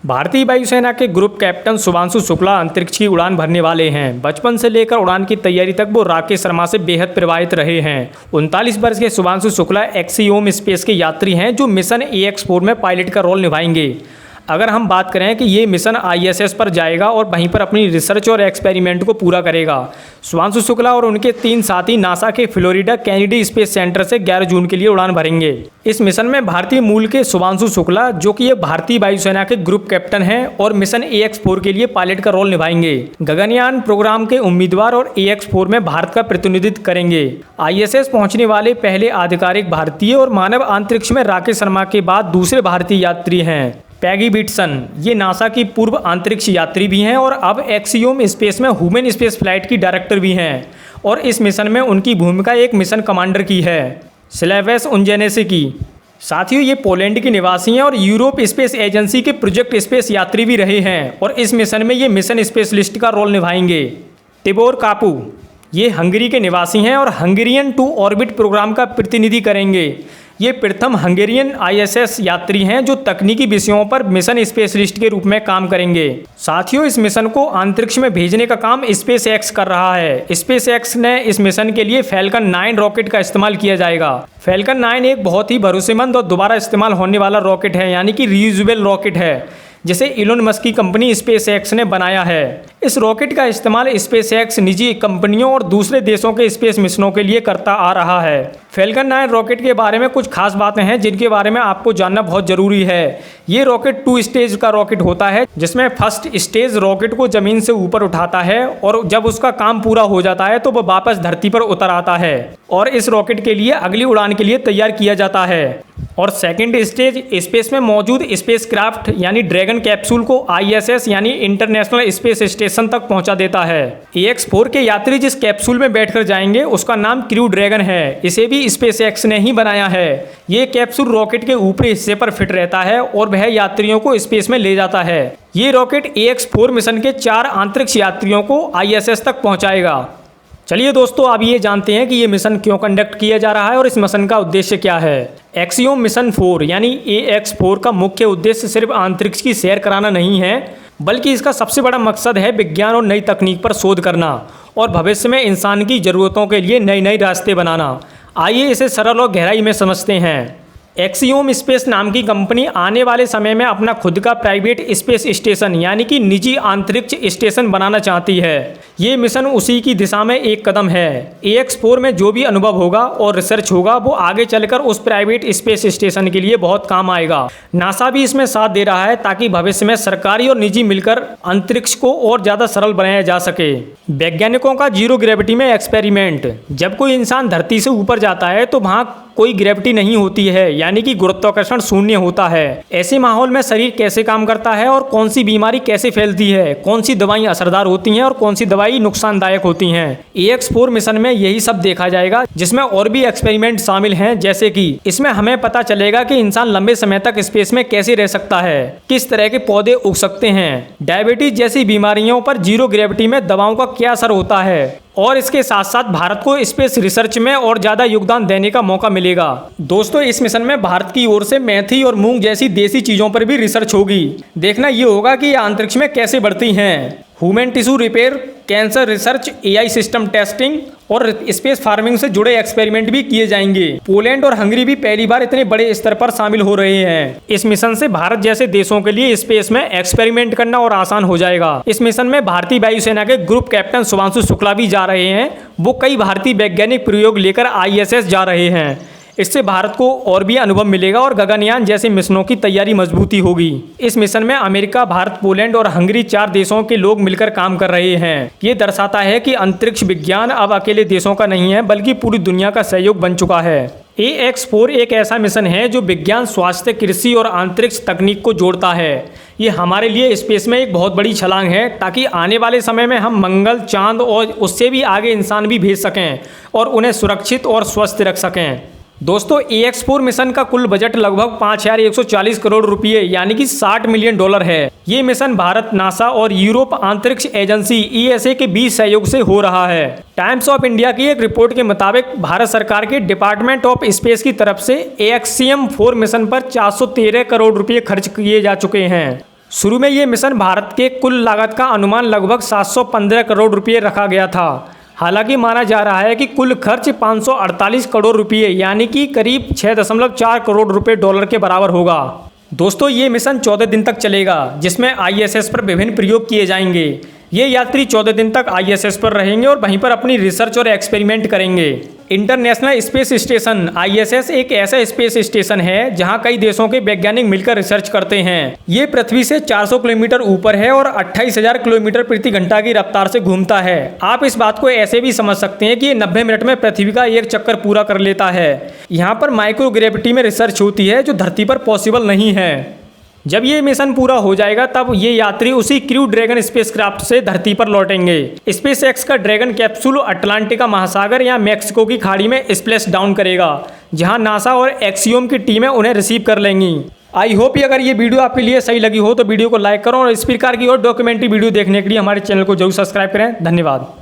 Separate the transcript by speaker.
Speaker 1: भारतीय वायुसेना के ग्रुप कैप्टन शुभांशु शुक्ला अंतरिक्ष की उड़ान भरने वाले हैं। बचपन से लेकर उड़ान की तैयारी तक वो राकेश शर्मा से बेहद प्रभावित रहे हैं। 39 वर्ष के शुभांशु शुक्ला एक्सियोम स्पेस के यात्री हैं जो मिशन AX4 में पायलट का रोल निभाएंगे। अगर हम बात करें कि ये मिशन ISS पर जाएगा और वहीं पर अपनी रिसर्च और एक्सपेरिमेंट को पूरा करेगा। शुभांशु शुक्ला और उनके 3 साथी नासा के फ्लोरिडा कैनेडी स्पेस सेंटर से 11 जून के लिए उड़ान भरेंगे। इस मिशन में भारतीय मूल के शुभांशु शुक्ला, जो कि एक भारतीय वायुसेना के ग्रुप कैप्टन हैं और मिशन AX4 के लिए पायलट का रोल निभाएंगे। गगनयान प्रोग्राम के उम्मीदवार और AX4 में भारत का प्रतिनिधित्व करेंगे। ISS पहुंचने वाले पहले आधिकारिक भारतीय और मानव अंतरिक्ष में राकेश शर्मा के बाद दूसरे भारतीय यात्री हैं। पैगी विटसन ये नासा की पूर्व अंतरिक्ष यात्री भी हैं और अब एक्सियोम स्पेस में ह्यूमन स्पेस फ्लाइट की डायरेक्टर भी हैं और इस मिशन में उनकी भूमिका एक मिशन कमांडर की है, स्लेवेस उंजेनेसी की। साथियों, ये पोलैंड के निवासी हैं और यूरोप स्पेस एजेंसी के प्रोजेक्ट स्पेस यात्री भी रहे हैं और इस मिशन में ये मिशन स्पेशलिस्ट का रोल निभाएंगे। तिबोर कापू ये हंगरी के निवासी हैं और हंगेरियन टू ऑर्बिट प्रोग्राम का प्रतिनिधि करेंगे। ये प्रथम हंगेरियन ISS यात्री हैं जो तकनीकी विषयों पर मिशन स्पेशलिस्ट के रूप में काम करेंगे। साथियों, इस मिशन को अंतरिक्ष में भेजने का काम SpaceX कर रहा है। SpaceX ने इस मिशन के लिए फैल्कन 9 रॉकेट का इस्तेमाल किया जाएगा। फैल्कन 9 एक बहुत ही भरोसेमंद और दोबारा इस्तेमाल होने वाला रॉकेट है, यानी कि रीयूजेबल रॉकेट है, जिसे इलोन मस्क की कंपनी SpaceX ने बनाया है। इस रॉकेट का इस्तेमाल SpaceX निजी कंपनियों और दूसरे देशों के स्पेस मिशनों के लिए करता आ रहा है। फैल्कन 9 रॉकेट के बारे में कुछ खास बातें हैं जिनके बारे में आपको जानना बहुत ज़रूरी है। ये रॉकेट 2 स्टेज का रॉकेट होता है, जिसमें फर्स्ट स्टेज रॉकेट को ज़मीन से ऊपर उठाता है और जब उसका काम पूरा हो जाता है तो वह वापस धरती पर उतर आता है और इस रॉकेट के लिए अगली उड़ान के लिए तैयार किया जाता है। और सेकंड स्टेज स्पेस में मौजूद स्पेसक्राफ्ट यानी ड्रैगन कैप्सूल को ISS यानी इंटरनेशनल स्पेस स्टेशन तक पहुंचा देता है। AX4 के यात्री जिस कैप्सूल में बैठकर जाएंगे उसका नाम क्रू ड्रैगन है। इसे भी SpaceX ने ही बनाया है। ये कैप्सूल रॉकेट के ऊपरी हिस्से पर फिट रहता है और वह यात्रियों को स्पेस में ले जाता है। ये रॉकेट AX4 मिशन के 4 अंतरिक्ष यात्रियों को ISS तक पहुँचाएगा। चलिए दोस्तों, अब ये जानते हैं कि ये मिशन क्यों कंडक्ट किया जा रहा है और इस मिशन का उद्देश्य क्या है। एक्सियोम मिशन 4 यानी AX4 का मुख्य उद्देश्य सिर्फ अंतरिक्ष की सैर कराना नहीं है, बल्कि इसका सबसे बड़ा मकसद है विज्ञान और नई तकनीक पर शोध करना और भविष्य में इंसान की ज़रूरतों के लिए नए नए रास्ते बनाना। आइए इसे सरल और गहराई में समझते हैं। एक्सियोम स्पेस नाम की कंपनी आने वाले समय में अपना खुद का प्राइवेट स्पेस स्टेशन यानी कि निजी अंतरिक्ष स्टेशन बनाना चाहती है। ये मिशन उसी की दिशा में एक कदम है। AX4 में जो भी अनुभव होगा और रिसर्च होगा वो आगे चलकर उस प्राइवेट स्पेस स्टेशन के लिए बहुत काम आएगा। नासा भी इसमें साथ दे रहा है ताकि भविष्य में सरकारी और निजी मिलकर अंतरिक्ष को और ज़्यादा सरल बनाया जा सके। वैज्ञानिकों का जीरो ग्रेविटी में एक्सपेरिमेंट। जब कोई इंसान धरती से ऊपर जाता है तो वहाँ कोई ग्रेविटी नहीं होती है, यानी कि गुरुत्वाकर्षण शून्य होता है। ऐसे माहौल में शरीर कैसे काम करता है और कौन सी बीमारी कैसे फैलती है, कौन सी दवाएं असरदार होती हैं और कौन सी दवाई नुकसानदायक होती हैं। AX4 मिशन में यही सब देखा जाएगा, जिसमें और भी एक्सपेरिमेंट शामिल हैं, जैसे कि इसमें हमें पता चलेगा कि इंसान लंबे समय तक स्पेस में कैसे रह सकता है, किस तरह के पौधे उग सकते हैं, डायबिटीज जैसी बीमारियों पर जीरो ग्रेविटी में दवाओं का क्या असर होता है और इसके साथ साथ भारत को स्पेस रिसर्च में और ज़्यादा योगदान देने का मौका मिलेगा। दोस्तों, इस मिशन में भारत की ओर से मेथी और मूंग जैसी देसी चीज़ों पर भी रिसर्च होगी। देखना ये होगा कि ये अंतरिक्ष में कैसे बढ़ती हैं। Human tissue repair, cancer research, AI system testing और स्पेस फार्मिंग से जुड़े एक्सपेरिमेंट भी किए जाएंगे। पोलैंड और हंगरी भी पहली बार इतने बड़े स्तर पर शामिल हो रहे हैं। इस मिशन से भारत जैसे देशों के लिए स्पेस में एक्सपेरिमेंट करना और आसान हो जाएगा। इस मिशन में भारतीय वायुसेना के ग्रुप कैप्टन शुभांशु शुक्ला भी जा रहे हैं। वो कई भारतीय वैज्ञानिक प्रयोग लेकर ISS जा रहे हैं। इससे भारत को और भी अनुभव मिलेगा और गगनयान जैसे मिशनों की तैयारी मजबूती होगी। इस मिशन में अमेरिका, भारत, पोलैंड और हंगरी 4 देशों के लोग मिलकर काम कर रहे हैं। ये दर्शाता है कि अंतरिक्ष विज्ञान अब अकेले देशों का नहीं है, बल्कि पूरी दुनिया का सहयोग बन चुका है। AX4 एक ऐसा मिशन है जो विज्ञान, स्वास्थ्य, कृषि और अंतरिक्ष तकनीक को जोड़ता है। ये हमारे लिए स्पेस में एक बहुत बड़ी छलांग है ताकि आने वाले समय में हम मंगल, चांद और उससे भी आगे इंसान भी भेज सकें और उन्हें सुरक्षित और स्वस्थ रख सकें। दोस्तों, AX4 मिशन का कुल बजट लगभग 5,140 करोड़ रुपये यानी कि $60 मिलियन है। ये मिशन भारत, नासा और यूरोप अंतरिक्ष एजेंसी ESA के बीच सहयोग से हो रहा है। टाइम्स ऑफ इंडिया की एक रिपोर्ट के मुताबिक भारत सरकार के डिपार्टमेंट ऑफ स्पेस की तरफ से एक्सियम 4 मिशन पर 413 करोड़ रुपये खर्च किए जा चुके हैं। शुरू में ये मिशन भारत के कुल लागत का अनुमान लगभग 715 करोड़ रुपये रखा गया था। हालांकि माना जा रहा है कि कुल खर्च 548 करोड़ रुपये यानी कि करीब 6.4 करोड़ रुपये डॉलर के बराबर होगा। दोस्तों, ये मिशन 14 दिन तक चलेगा, जिसमें ISS पर विभिन्न प्रयोग किए जाएंगे। ये यात्री 14 दिन तक ISS पर रहेंगे और वहीं पर अपनी रिसर्च और एक्सपेरिमेंट करेंगे। इंटरनेशनल स्पेस स्टेशन ISS एक ऐसा स्पेस स्टेशन है जहां कई देशों के वैज्ञानिक मिलकर रिसर्च करते हैं। ये पृथ्वी से 400 किलोमीटर ऊपर है और 28,000 किलोमीटर प्रति घंटा की रफ्तार से घूमता है। आप इस बात को ऐसे भी समझ सकते हैं कि ये 90 मिनट में पृथ्वी का एक चक्कर पूरा कर लेता है। यहाँ पर माइक्रोग्रेविटी में रिसर्च होती है जो धरती पर पॉसिबल नहीं है। जब ये मिशन पूरा हो जाएगा तब ये यात्री उसी क्रू ड्रैगन स्पेसक्राफ्ट से धरती पर लौटेंगे। SpaceX का ड्रैगन कैप्सूल अटलांटिका महासागर या मैक्सिको की खाड़ी में स्प्लैश डाउन करेगा, जहां नासा और एक्सियोम की टीमें उन्हें रिसीव कर लेंगी। आई होप अगर ये वीडियो आपके लिए सही लगी हो तो वीडियो को लाइक करो और इस प्रकार की और डॉक्यूमेंट्री वीडियो देखने के लिए हमारे चैनल को जरूर सब्सक्राइब करें। धन्यवाद।